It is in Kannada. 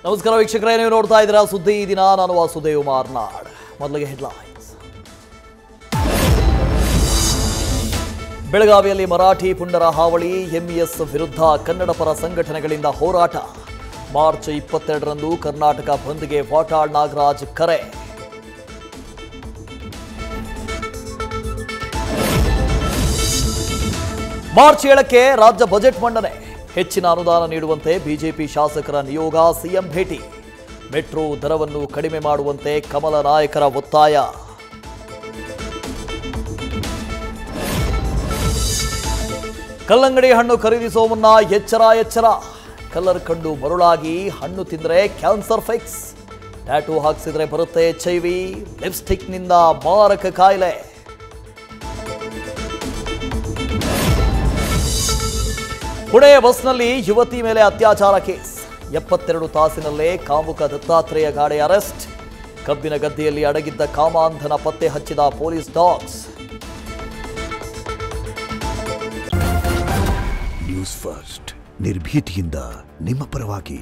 ನಮಸ್ಕಾರ ವೀಕ್ಷಕರೇ, ನೀವು ನೋಡ್ತಾ ಇದ್ದೀರಾ ಸುದ್ದಿ ಈ ದಿನ. ನಾನು ವಾಸುದೇವ್ ಮಾರ್ನಾಡ್. ಮೊದಲಿಗೆ ಹೆಡ್ಲೈನ್ಸ್. ಬೆಳಗಾವಿಯಲ್ಲಿ ಮರಾಠಿ ಪುಂಡರ ಹಾವಳಿ, ಎಂಇಎಸ್ ವಿರುದ್ಧ ಕನ್ನಡ ಪರ ಸಂಘಟನೆಗಳಿಂದ ಹೋರಾಟ. ಮಾರ್ಚ್ 22ರಂದು ಕರ್ನಾಟಕ ಬಂದ್ಗೆ ವಾಟಾಳ್ ನಾಗರಾಜ್ ಕರೆ. ಮಾರ್ಚ್ 7ಕ್ಕೆ ರಾಜ್ಯ ಬಜೆಟ್ ಮಂಡನೆ. ಹೆಚ್ಚಿನ ಅನುದಾನ ನೀಡುವಂತೆ ಬಿಜೆಪಿ ಶಾಸಕರ ನಿಯೋಗ, ಸಿಎಂ ಭೇಟಿ. ಮೆಟ್ರೋ ದರವನ್ನು ಕಡಿಮೆ ಮಾಡುವಂತೆ ಕಮಲ ನಾಯಕರ ಒತ್ತಾಯ. ಕಲ್ಲಂಗಡಿ ಹಣ್ಣು ಖರೀದಿಸುವ ಮುನ್ನ ಎಚ್ಚರ. ಕಲರ್ ಕಂಡು ಮರುಳಾಗಿ ಹಣ್ಣು ತಿಂದರೆ ಕ್ಯಾನ್ಸರ್ ಫಿಕ್ಸ್. ಟ್ಯಾಟೂ ಹಾಕಿಸಿದ್ರೆ ಬರುತ್ತೆ HIV. ಲಿಪ್ಸ್ಟಿಕ್ನಿಂದ ಮಾರಕ ಕಾಯಿಲೆ. ಪುಣೆ ಬಸ್ನಲ್ಲಿ ಯುವತಿ ಮೇಲೆ ಅತ್ಯಾಚಾರ ಕೇಸ್. 72 ತಾಸಿನಲ್ಲೇ ಕಾಮುಕ ದತ್ತಾತ್ರೇಯ ಗಾಡೆ ಅರೆಸ್ಟ್. ಕಬ್ಬಿನ ಗದ್ದೆಯಲ್ಲಿ ಅಡಗಿದ್ದ ಕಾಮಾಂಧನ ಪತ್ತೆ ಹಚ್ಚಿದ ಪೊಲೀಸ್ ಡಾಗ್ಸ್. ನ್ಯೂಸ್ ಫಸ್ಟ್, ನಿರ್ಭೀತಿಯಿಂದ ನಿಮ್ಮ ಪರವಾಗಿ.